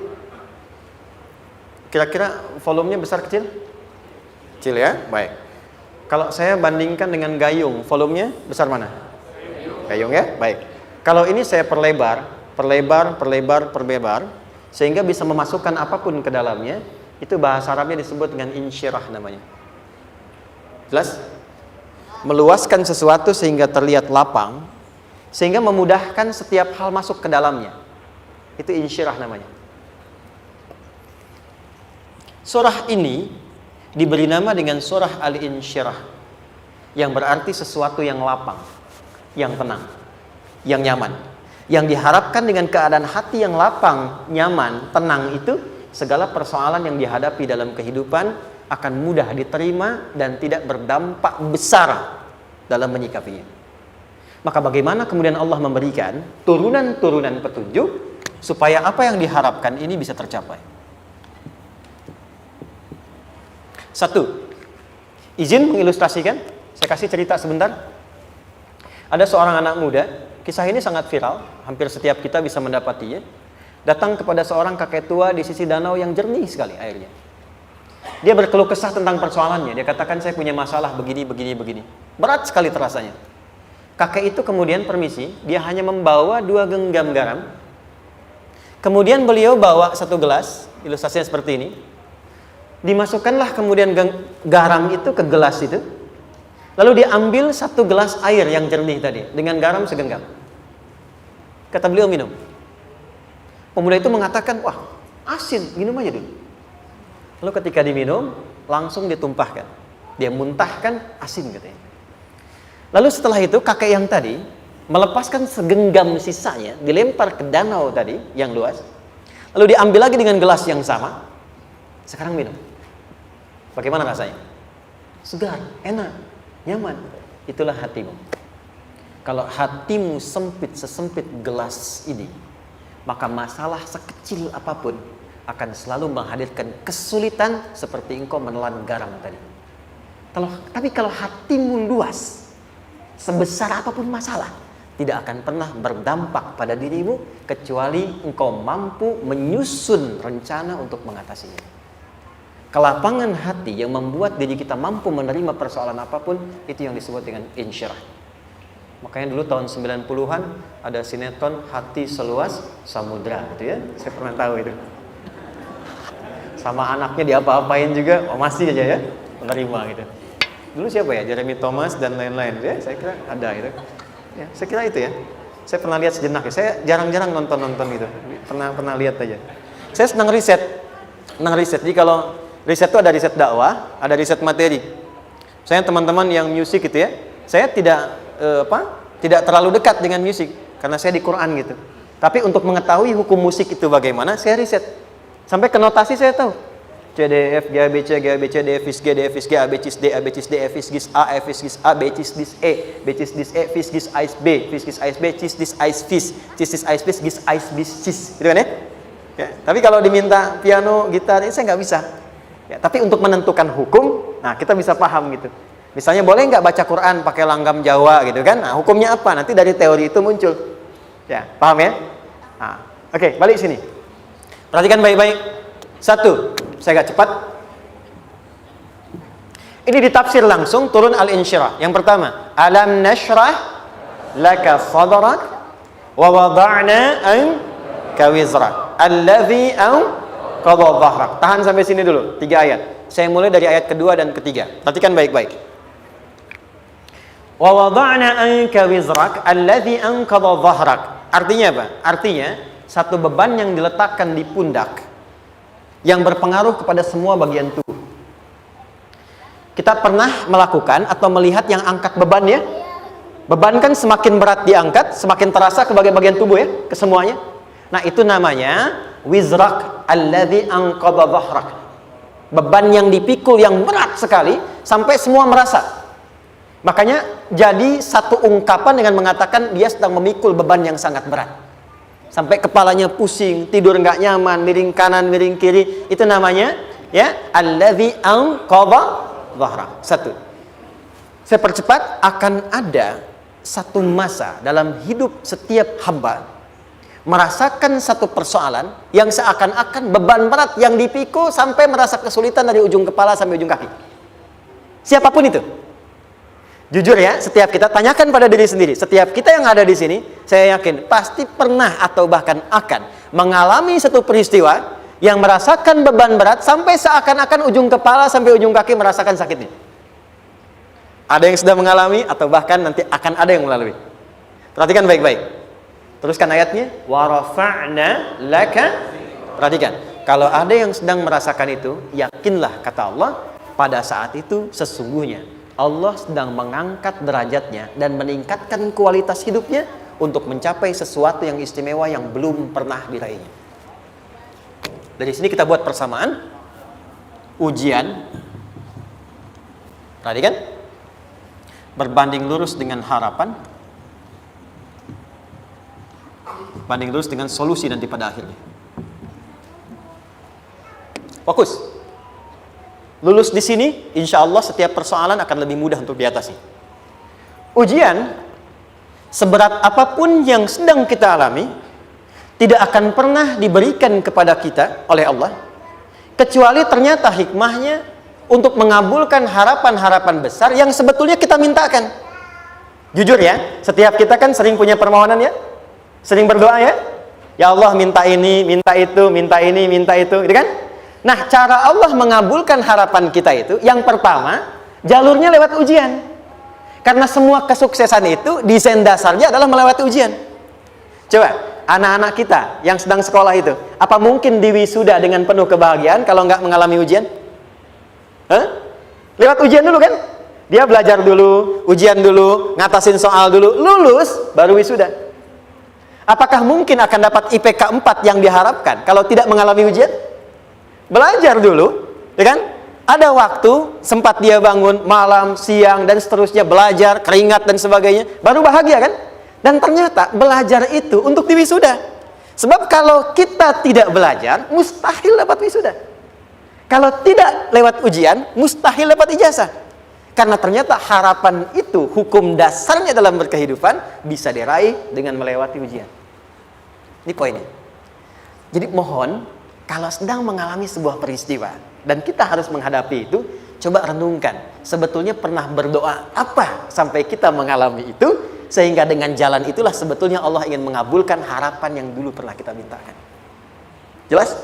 Kira-kira volumenya besar kecil? Kecil ya? Baik. Kalau saya bandingkan dengan gayung, volumenya besar mana? Gayung ya? Baik. Kalau ini saya perlebar, sehingga bisa memasukkan apapun ke dalamnya, itu bahasa Arabnya disebut dengan insyirah namanya. Jelas? Meluaskan sesuatu sehingga terlihat lapang, sehingga memudahkan setiap hal masuk ke dalamnya. Itu insyirah namanya. Surah ini diberi nama dengan surah Al-Insyirah, yang berarti sesuatu yang lapang, yang tenang, yang nyaman. Yang diharapkan dengan keadaan hati yang lapang, nyaman, tenang itu, segala persoalan yang dihadapi dalam kehidupan akan mudah diterima dan tidak berdampak besar dalam menyikapinya. Maka bagaimana kemudian Allah memberikan turunan-turunan petunjuk supaya apa yang diharapkan ini bisa tercapai? Satu, izin mengilustrasikan. Saya kasih cerita sebentar. Ada seorang anak muda, kisah ini sangat viral, hampir setiap kita bisa mendapatinya. Datang kepada seorang kakek tua di sisi danau yang jernih sekali airnya. Dia berkeluh kesah tentang persoalannya. Dia katakan, saya punya masalah begini. Berat sekali terasanya. Kakek itu kemudian permisi, dia hanya membawa 2 genggam garam. Kemudian beliau bawa 1 gelas, ilustrasinya seperti ini. Dimasukkanlah kemudian garam itu ke gelas itu. Lalu diambil 1 gelas air yang jernih tadi dengan garam segenggam. Kata beliau, minum. Pemuda itu mengatakan, wah asin, minum aja dulu. Lalu ketika diminum, langsung ditumpahkan. Dia muntahkan, asin katanya. Lalu setelah itu kakek yang tadi melepaskan segenggam sisanya, dilempar ke danau tadi yang luas. Lalu diambil lagi dengan gelas yang sama. Sekarang minum. Bagaimana rasanya? Segar, enak, nyaman. Itulah hatimu. Kalau hatimu sempit sesempit gelas ini, maka masalah sekecil apapun akan selalu menghadirkan kesulitan seperti engkau menelan garam tadi. Tapi kalau hatimu luas, sebesar apapun masalah, tidak akan pernah berdampak pada dirimu kecuali engkau mampu menyusun rencana untuk mengatasinya. Kelapangan hati yang membuat diri kita mampu menerima persoalan apapun, itu yang disebut dengan insyirah. Makanya dulu tahun 90-an ada sinetron Hati Seluas Samudra gitu ya. Saya pernah tahu itu. Sama anaknya diapa-apain juga, masih aja ya menerima gitu. Dulu siapa ya? Jeremy Thomas dan lain-lain ya. Saya kira ada itu. Ya, saya kira itu ya. Saya pernah lihat sejenak ya. Saya jarang-jarang nonton itu. Pernah lihat aja. Saya senang riset. Jadi kalau riset itu ada riset dakwah, ada riset materi. Saya teman-teman yang musik gitu ya, saya tidak terlalu dekat dengan musik karena saya di Quran gitu. Tapi untuk mengetahui hukum musik itu bagaimana, saya riset. Sampai ke notasi saya tahu. C D F G A B C D F G D F G A B C D A B C D F G A F G A B C D E B C D E F G A B C D A B gitu kan ya? Ya, tapi kalau diminta piano, gitar, ini saya nggak bisa. Ya, tapi untuk menentukan hukum, nah kita bisa paham gitu. Misalnya boleh nggak baca Quran pakai langgam Jawa gitu kan? Nah, hukumnya apa? Nanti dari teori itu muncul. Ya, paham ya? Nah, oke, balik sini. Perhatikan baik-baik. 1, saya agak cepat. Ini ditafsir langsung turun Al-Insyirah. Yang pertama, alam nashrah laka sadrak wa wada'na anka wizrak allazi qadha dhahrak. Tahan sampai sini dulu, 3 ayat. Saya mulai dari ayat kedua dan ketiga. Perhatikan baik-baik. Wa wada'na anka wizrak allazi qadha dhahrak. Artinya apa? Artinya satu beban yang diletakkan di pundak yang berpengaruh kepada semua bagian tubuh. Kita pernah melakukan atau melihat yang angkat beban ya? Beban kan semakin berat diangkat, semakin terasa ke bagian tubuh ya, ke semuanya. Nah, itu namanya wizrak alladzi anqadha dhahrak. Beban yang dipikul yang berat sekali sampai semua merasa. Makanya jadi satu ungkapan dengan mengatakan dia sedang memikul beban yang sangat berat. Sampai kepalanya pusing, tidur nggak nyaman, miring kanan, miring kiri. Itu namanya ya alladzi anqadha dhahrak. 1. Saya percepat, akan ada satu masa dalam hidup setiap hamba merasakan satu persoalan yang seakan-akan beban berat yang dipikul sampai merasa kesulitan dari ujung kepala sampai ujung kaki. Siapapun itu. Jujur ya, setiap kita tanyakan pada diri sendiri. Setiap kita yang ada di sini, saya yakin pasti pernah atau bahkan akan mengalami satu peristiwa yang merasakan beban berat sampai seakan-akan ujung kepala sampai ujung kaki merasakan sakitnya. Ada yang sudah mengalami atau bahkan nanti akan ada yang melalui. Perhatikan baik-baik. Teruskan ayatnya. Wa rafa'na laka. Perhatikan. Kalau ada yang sedang merasakan itu, yakinlah kata Allah, pada saat itu sesungguhnya Allah sedang mengangkat derajatnya dan meningkatkan kualitas hidupnya untuk mencapai sesuatu yang istimewa yang belum pernah diraihnya. Dari sini kita buat persamaan. Ujian. Perhatikan. Berbanding lurus dengan harapan, banding lurus dengan solusi nanti pada akhirnya. Fokus. Lulus di sini, insya Allah setiap persoalan akan lebih mudah untuk diatasi. Ujian, seberat apapun yang sedang kita alami, tidak akan pernah diberikan kepada kita oleh Allah, kecuali ternyata hikmahnya untuk mengabulkan harapan-harapan besar yang sebetulnya kita mintakan. Jujur ya, setiap kita kan sering punya permohonan ya, sering berdoa ya. Ya Allah minta ini, minta itu, minta ini, minta itu, gitu kan? Nah, cara Allah mengabulkan harapan kita itu, yang pertama, jalurnya lewat ujian. Karena semua kesuksesan itu, desain dasarnya adalah melewati ujian. Coba, anak-anak kita yang sedang sekolah itu, apa mungkin diwisuda dengan penuh kebahagiaan kalau nggak mengalami ujian? Lewat ujian dulu kan? Dia belajar dulu, ujian dulu, ngatasin soal dulu, lulus, baru wisuda. Apakah mungkin akan dapat IPK 4 yang diharapkan kalau tidak mengalami ujian? Belajar dulu, ya kan? Ada waktu, sempat dia bangun malam, siang, dan seterusnya, belajar, keringat, dan sebagainya, baru bahagia kan? Dan ternyata belajar itu untuk diwisuda. Sebab kalau kita tidak belajar, mustahil dapat wisuda. Kalau tidak lewat ujian, mustahil dapat ijazah. Karena ternyata harapan itu, hukum dasarnya dalam berkehidupan, bisa diraih dengan melewati ujian. Ini poinnya. Jadi mohon, kalau sedang mengalami sebuah peristiwa, dan kita harus menghadapi itu, coba renungkan. Sebetulnya pernah berdoa apa sampai kita mengalami itu, sehingga dengan jalan itulah sebetulnya Allah ingin mengabulkan harapan yang dulu pernah kita mintakan. Jelas?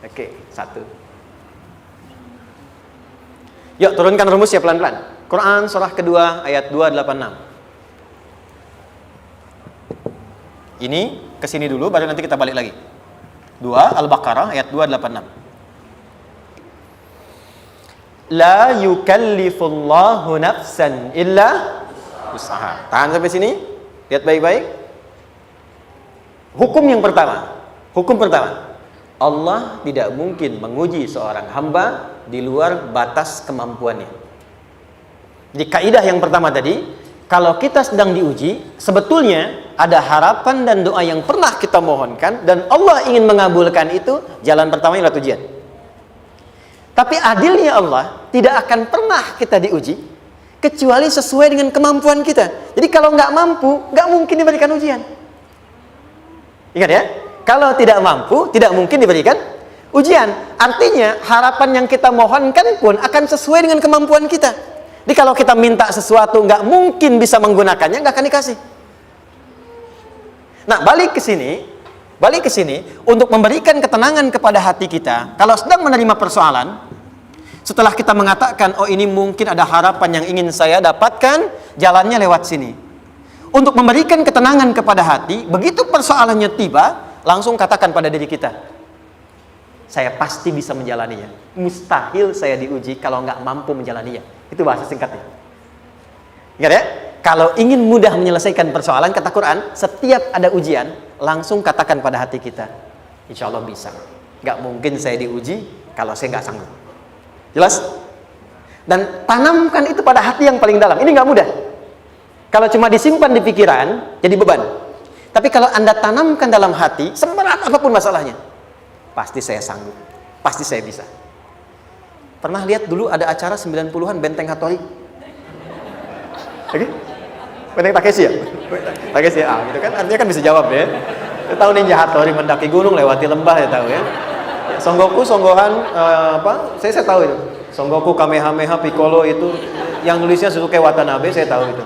Oke, satu. Yuk turunkan rumus ya pelan-pelan. Quran surah kedua ayat 286. Ini kesini dulu baru nanti kita balik lagi. 2 Al-Baqarah ayat 286. La yukallifullahu nafsan illa usaha. Tahan sampai sini. Lihat baik-baik. Hukum yang pertama. Hukum pertama. Allah tidak mungkin menguji seorang hamba di luar batas kemampuannya. Jadi kaidah yang pertama tadi, kalau kita sedang diuji, sebetulnya ada harapan dan doa yang pernah kita mohonkan dan Allah ingin mengabulkan itu, jalan pertamanya adalah ujian. Tapi adilnya Allah, tidak akan pernah kita diuji kecuali sesuai dengan kemampuan kita. Jadi kalau nggak mampu, nggak mungkin diberikan ujian. Ingat ya, kalau tidak mampu, tidak mungkin diberikan ujian. Artinya harapan yang kita mohonkan pun akan sesuai dengan kemampuan kita. Jadi kalau kita minta sesuatu nggak mungkin bisa menggunakannya, nggak akan dikasih. Nah, balik ke sini untuk memberikan ketenangan kepada hati kita. Kalau sedang menerima persoalan, setelah kita mengatakan, oh ini mungkin ada harapan yang ingin saya dapatkan, jalannya lewat sini. Untuk memberikan ketenangan kepada hati, begitu persoalannya tiba, langsung katakan pada diri kita, saya pasti bisa menjalaninya. Mustahil saya diuji kalau nggak mampu menjalaninya. Itu bahasa singkatnya. Ingat ya? Kalau ingin mudah menyelesaikan persoalan, kata Quran, setiap ada ujian, langsung katakan pada hati kita, insya Allah bisa. Nggak mungkin saya diuji kalau saya nggak sanggup. Jelas? Dan tanamkan itu pada hati yang paling dalam. Ini nggak mudah. Kalau cuma disimpan di pikiran, jadi beban. Tapi kalau Anda tanamkan dalam hati, seberat apapun masalahnya, pasti saya sanggup, pasti saya bisa. Pernah lihat dulu ada acara 90-an Benteng Hattori? Oke? Benteng Takeshi ya? Takeshi ya, gitu kan artinya kan bisa jawab ya. Saya tahu Ninja Hattori mendaki gunung lewati lembah, ya tahu ya. Son Goku, Son Gohan, apa? Saya tahu itu. Son Goku, Kamehameha, Piccolo itu yang nulisnya Suzuki Watanabe, saya tahu itu.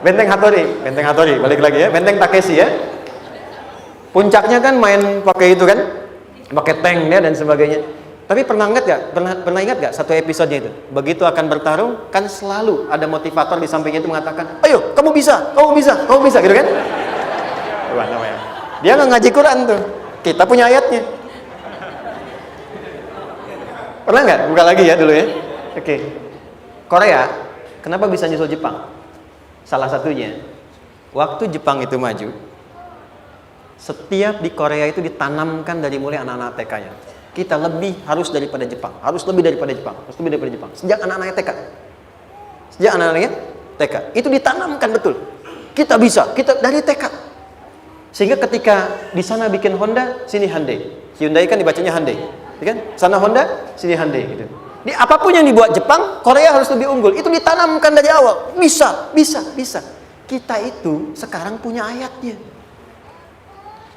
Benteng Hattori, balik lagi ya. Benteng Takeshi ya. Puncaknya kan main pakai itu kan, pakai tank ya dan sebagainya. Tapi pernah ingat gak satu episodenya itu? Begitu akan bertarung, kan selalu ada motivator di sampingnya itu mengatakan, ayo, kamu bisa, gitu kan? Dia nggak ngaji Quran tuh. Kita punya ayatnya. Pernah nggak? Buka lagi ya dulu ya. Oke. Korea, kenapa bisa nyusul Jepang? Salah satunya, waktu Jepang itu maju, setiap di Korea itu ditanamkan dari mulai anak-anak TK-nya. Kita harus lebih daripada Jepang. Sejak anak-anaknya TK. Itu ditanamkan betul. Kita bisa, kita dari TK. Sehingga ketika di sana bikin Honda, sini Hyundai. Hyundai kan dibacanya Hyundai, ya kan? Sana Honda, sini Hyundai gitu. Di apapun yang dibuat Jepang, Korea harus lebih unggul. Itu ditanamkan dari awal. Bisa. Kita itu sekarang punya ayatnya.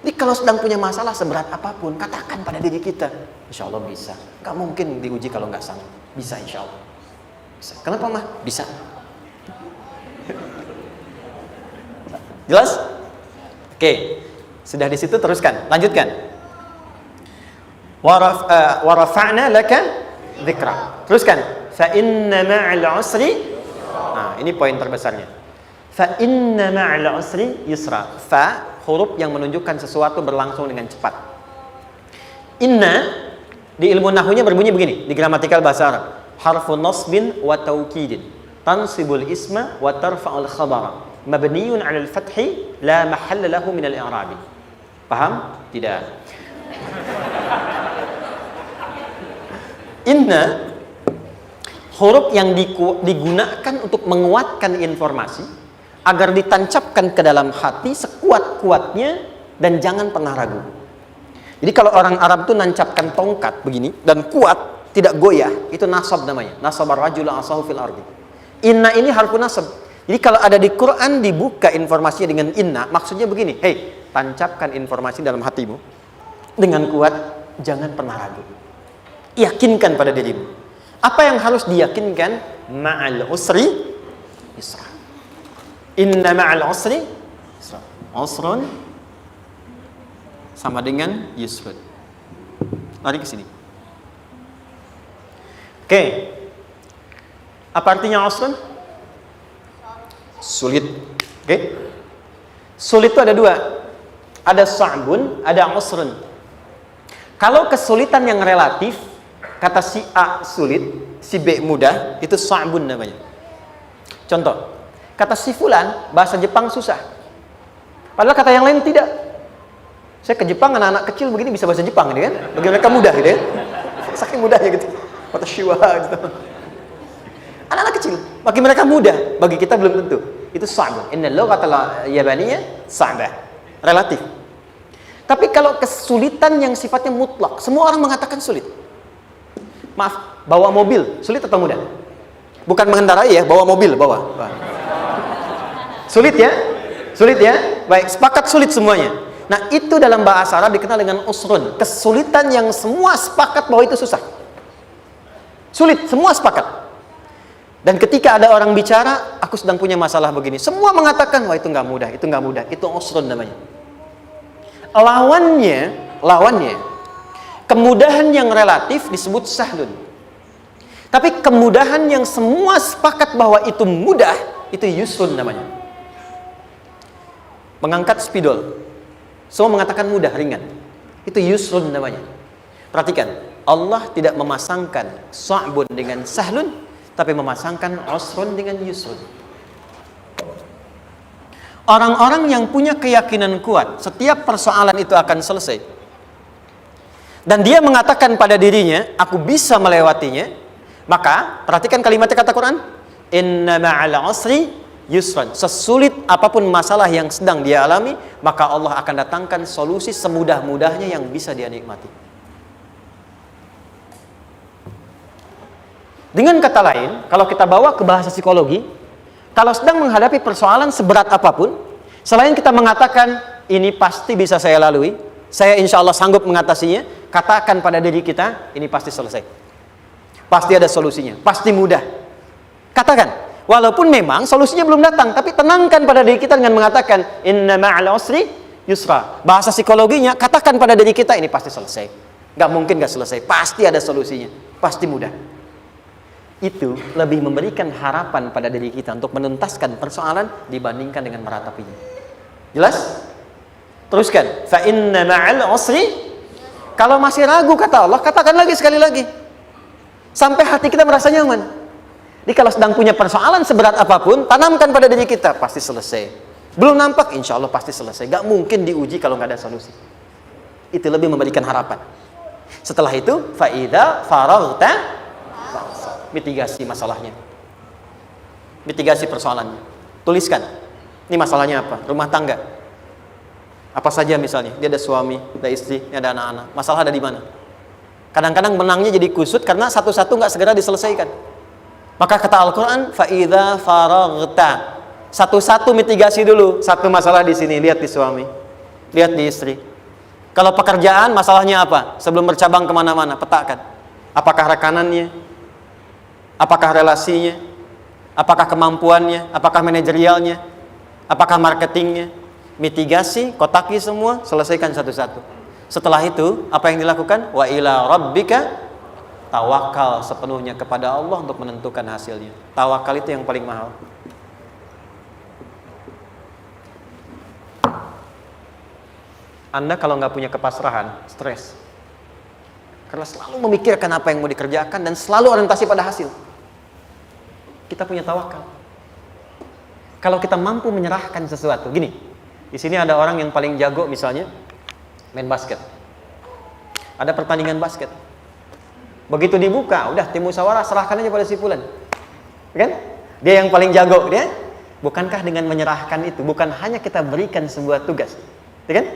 Jadi kalau sedang punya masalah seberat apapun, katakan pada diri kita, insya Allah bisa. Gak mungkin diuji kalau nggak sanggup. Bisa insya Allah. Bisa. Kenapa mah? Bisa. Jelas? Oke. Sudah di situ teruskan. Lanjutkan. Warafa'na laka dzikra. Teruskan. Fa inna ma'al usri. Nah, ini poin terbesarnya. Fa inna ma'al usri yusra. Fa huruf yang menunjukkan sesuatu berlangsung dengan cepat. Inna di ilmu nahwunya berbunyi begini, di gramatikal bahasa Arab. Harfu nasbin wa taukidin. Tansibul isma wa tarfa'ul khabara. Mabniyun 'alal fathi la mahalla lahu min al-i'rabi. Paham? Tidak. Inna huruf yang digunakan untuk menguatkan informasi agar ditancapkan ke dalam hati sekuat-kuatnya dan jangan pernah ragu. Jadi kalau orang Arab itu nancapkan tongkat begini dan kuat, tidak goyah, itu nasab namanya. Nasabar rajula asahu fil ardi. Inna ini harfu nasab. Jadi kalau ada di Quran dibuka informasinya dengan inna, maksudnya begini, hei, tancapkan informasi dalam hatimu dengan kuat, jangan pernah ragu. Yakinkan pada dirimu. Apa yang harus diyakinkan? Ma'al usri yusra. Inna ma'al usri yusra. Usrun sama dengan yusrun. Lari ke sini. Oke. Apa artinya usrun? Sulit. Oke. Sulit itu ada dua. Ada sa'bun, ada usrun. Kalau kesulitan yang relatif, kata si A sulit, si B mudah, itu sa'bun namanya. Contoh. Kata si fulan, bahasa Jepang susah. Padahal kata yang lain tidak. Saya ke Jepang, anak-anak kecil begini bisa bahasa Jepang, gitu kan? Bagi mereka mudah, gitu ya. Saking mudahnya gitu. Kata shiwa, gitu. Anak-anak kecil, bagi mereka mudah, bagi kita belum tentu. Itu sa'bun. Inna lughatal yabaniyah sa'bah. Relatif. Tapi kalau kesulitan yang sifatnya mutlak, semua orang mengatakan sulit. Maaf, bawa mobil, sulit atau mudah? Bukan mengendarai ya, bawa mobil, bawa. Sulit ya? Baik, sepakat sulit semuanya. Nah, itu dalam bahasa Arab dikenal dengan usrun. Kesulitan yang semua sepakat bahwa itu susah. Sulit, semua sepakat. Dan ketika ada orang bicara, aku sedang punya masalah begini. Semua mengatakan, wah itu nggak mudah. Itu usrun namanya. Lawannya, kemudahan yang relatif disebut sahlun. Tapi kemudahan yang semua sepakat bahwa itu mudah, itu yusrun namanya. Mengangkat spidol, semua mengatakan mudah, ringan, itu yusrun namanya. Perhatikan, Allah tidak memasangkan sa'bun dengan sahlun, tapi memasangkan usrun dengan yusrun. Orang-orang yang punya keyakinan kuat, setiap persoalan itu akan selesai, dan dia mengatakan pada dirinya, aku bisa melewatinya, maka perhatikan kalimatnya kata Quran, inna ma'al usri yusran. Sesulit apapun masalah yang sedang dia alami, maka Allah akan datangkan solusi semudah-mudahnya yang bisa dia nikmati. Dengan kata lain, kalau kita bawa ke bahasa psikologi, kalau sedang menghadapi persoalan seberat apapun, selain kita mengatakan ini pasti bisa saya lalui, saya insya Allah sanggup mengatasinya, katakan pada diri kita, ini pasti selesai, pasti ada solusinya, pasti mudah. Katakan. Walaupun memang solusinya belum datang, tapi tenangkan pada diri kita dengan mengatakan inna ma'al usri yusra. Bahasa psikologinya, katakan pada diri kita ini pasti selesai. Nggak mungkin nggak selesai, pasti ada solusinya, pasti mudah. Itu lebih memberikan harapan pada diri kita untuk menuntaskan persoalan dibandingkan dengan meratapinya. Jelas? Teruskan. Fa inna ma'al usri. Kalau masih ragu kata Allah, katakan lagi sekali lagi. Sampai hati kita merasa nyaman. Jadi kalau sedang punya persoalan seberat apapun, tanamkan pada diri kita, pasti selesai. Belum nampak, insya Allah pasti selesai. Gak mungkin diuji kalau nggak ada solusi. Itu lebih memberikan harapan. Setelah itu, fa'idha faraghta, mitigasi masalahnya, mitigasi persoalannya. Tuliskan, ini masalahnya apa? Rumah tangga. Apa saja misalnya, dia ada suami, ada istri, ada anak-anak. Masalah ada di mana? Kadang-kadang benangnya jadi kusut karena satu-satu nggak segera diselesaikan. Maka kata Al-Quran, fa'idha faraghta, satu-satu mitigasi dulu. Satu masalah di sini, lihat di suami, lihat di istri. Kalau pekerjaan, masalahnya apa? Sebelum bercabang kemana-mana, petakan. Apakah rekanannya? Apakah relasinya? Apakah kemampuannya? Apakah manajerialnya? Apakah marketingnya? Mitigasi, kotaki semua, selesaikan satu-satu. Setelah itu, apa yang dilakukan? Wa ila rabbika, tawakal sepenuhnya kepada Allah untuk menentukan hasilnya. Tawakal itu yang paling mahal. Anda kalau nggak punya kepasrahan, stres. Karena selalu memikirkan apa yang mau dikerjakan dan selalu orientasi pada hasil. Kita punya tawakal. Kalau kita mampu menyerahkan sesuatu, gini, di sini ada orang yang paling jago misalnya main basket. Ada pertandingan basket. Begitu dibuka, udah tim musyawarah serahkan aja pada si fulan. Kan? Dia yang paling jago, dia. Bukankah dengan menyerahkan itu bukan hanya kita berikan sebuah tugas, ya kan?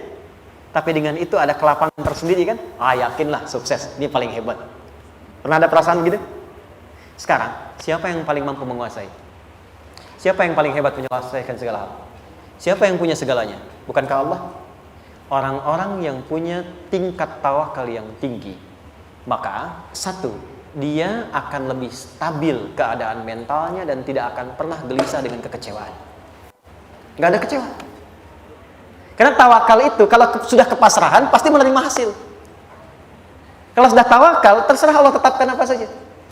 Tapi dengan itu ada kelapangan tersendiri kan? Yakinlah sukses, ini paling hebat. Pernah ada perasaan gitu? Sekarang, siapa yang paling mampu menguasai? Siapa yang paling hebat menyelesaikan segala hal? Siapa yang punya segalanya? Bukankah Allah? Orang-orang yang punya tingkat tawakal yang tinggi, maka satu, dia akan lebih stabil keadaan mentalnya dan tidak akan pernah gelisah dengan kekecewaan. Nggak ada kecewa. Karena tawakal itu kalau sudah kepasrahan pasti menerima hasil. Kalau sudah tawakal, terserah Allah tetapkan apa saja.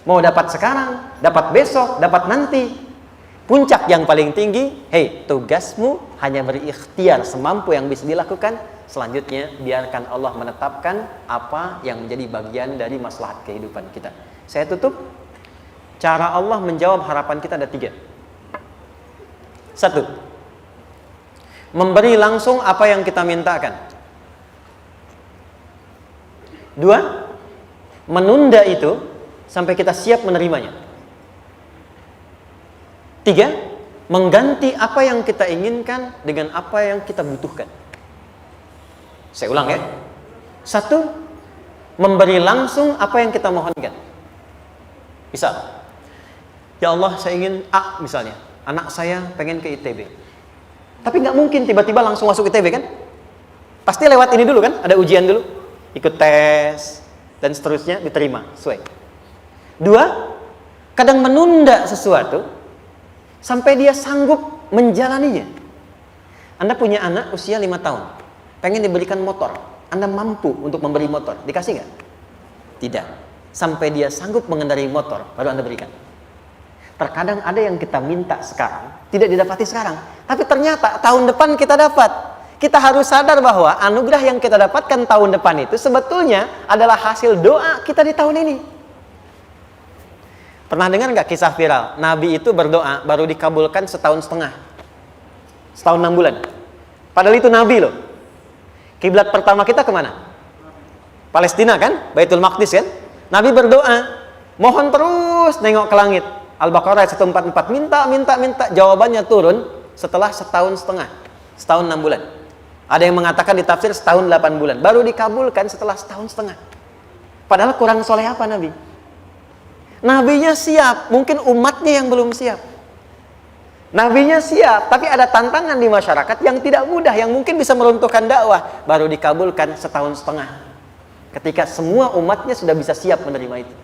Mau dapat sekarang, dapat besok, dapat nanti. Puncak yang paling tinggi, tugasmu hanya berikhtiar semampu yang bisa dilakukan. Selanjutnya, biarkan Allah menetapkan apa yang menjadi bagian dari maslahat kehidupan kita. Saya tutup. Cara Allah menjawab harapan kita ada 3. 1. Memberi langsung apa yang kita mintakan. 2. Menunda itu sampai kita siap menerimanya. 3. Mengganti apa yang kita inginkan dengan apa yang kita butuhkan. Saya ulang ya. 1. Memberi langsung apa yang kita mohonkan. Misal, ya Allah saya ingin A misalnya, anak saya pengen ke ITB. Tapi nggak mungkin tiba-tiba langsung masuk ITB kan? Pasti lewat ini dulu kan? Ada ujian dulu, ikut tes dan seterusnya diterima sesuai. 2, kadang menunda sesuatu sampai dia sanggup menjalaninya. Anda punya anak usia 5 tahun, pengen diberikan motor. Anda mampu untuk memberi motor, dikasih nggak? Tidak. Sampai dia sanggup mengendarai motor, baru Anda berikan. Terkadang ada yang kita minta sekarang, tidak didapati sekarang. Tapi ternyata tahun depan kita dapat. Kita harus sadar bahwa anugerah yang kita dapatkan tahun depan itu sebetulnya adalah hasil doa kita di tahun ini. Pernah dengar nggak kisah viral? Nabi itu berdoa baru dikabulkan setahun setengah. Setahun 6 bulan. Padahal itu Nabi loh. Kiblat pertama kita kemana? Palestina kan? Baitul Maqdis kan? Nabi berdoa, mohon terus nengok ke langit. Al-Baqarah 144, minta, jawabannya turun setelah setahun setengah, setahun 6 bulan. Ada yang mengatakan di tafsir setahun 8 bulan, baru dikabulkan setelah setahun setengah. Padahal kurang soleh apa Nabi? Nabinya siap, mungkin umatnya yang belum siap. Nabinya siap, tapi ada tantangan di masyarakat yang tidak mudah, yang mungkin bisa meruntuhkan dakwah, baru dikabulkan setahun setengah. Ketika semua umatnya sudah bisa siap menerima itu.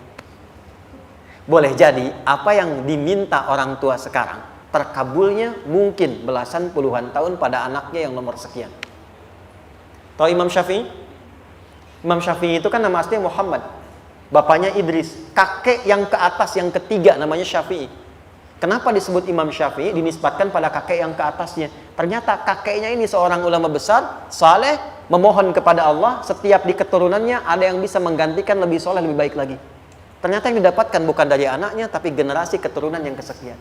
Boleh jadi apa yang diminta orang tua sekarang terkabulnya mungkin belasan puluhan tahun pada anaknya yang nomor sekian. Tahu Imam Syafi'i? Imam Syafi'i itu kan nama aslinya Muhammad. Bapaknya Idris. Kakek yang ke atas, yang ketiga namanya Syafi'i. Kenapa disebut Imam Syafi'i? Dinisbatkan pada kakek yang ke atasnya. Ternyata kakeknya ini seorang ulama besar, saleh, memohon kepada Allah. Setiap di keturunannya ada yang bisa menggantikan lebih soleh, lebih baik lagi. Ternyata yang didapatkan bukan dari anaknya, tapi generasi keturunan yang kesekian.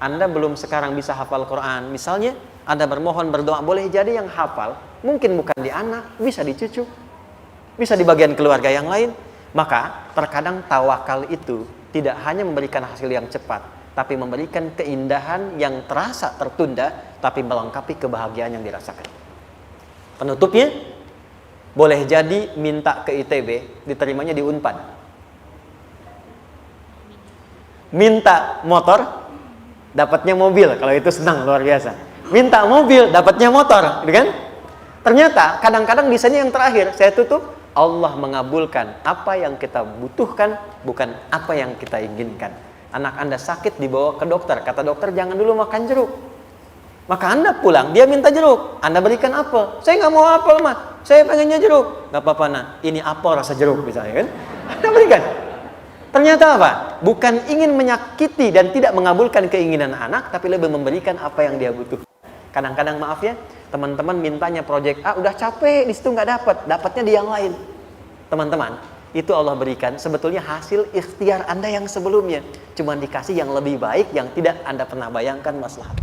Anda belum sekarang bisa hafal Quran. Misalnya, Anda bermohon, berdoa, boleh jadi yang hafal, mungkin bukan di anak, bisa di cucu, bisa di bagian keluarga yang lain. Maka, terkadang tawakal itu tidak hanya memberikan hasil yang cepat, tapi memberikan keindahan yang terasa tertunda, tapi melengkapi kebahagiaan yang dirasakan. Penutupnya, boleh jadi minta ke ITB, diterimanya di Unpad. Minta motor, dapatnya mobil. Kalau itu senang, luar biasa. Minta mobil, dapatnya motor, gitu kan? Ternyata kadang-kadang di sini yang terakhir, saya tutup, Allah mengabulkan apa yang kita butuhkan, bukan apa yang kita inginkan. Anak Anda sakit, dibawa ke dokter, kata dokter jangan dulu makan jeruk. Maka Anda pulang, dia minta jeruk, Anda berikan apel. Saya nggak mau apel mah, saya pengennya jeruk. Nggak apa-apa nah, ini apel rasa jeruk misalnya kan? Anda berikan. Ternyata apa? Bukan ingin menyakiti dan tidak mengabulkan keinginan anak, tapi lebih memberikan apa yang dia butuh. Kadang-kadang maaf ya, teman-teman mintanya proyek A, udah capek, di situ nggak dapat, dapatnya di yang lain. Teman-teman, itu Allah berikan sebetulnya hasil ikhtiar Anda yang sebelumnya. Cuma dikasih yang lebih baik, yang tidak Anda pernah bayangkan maslahat.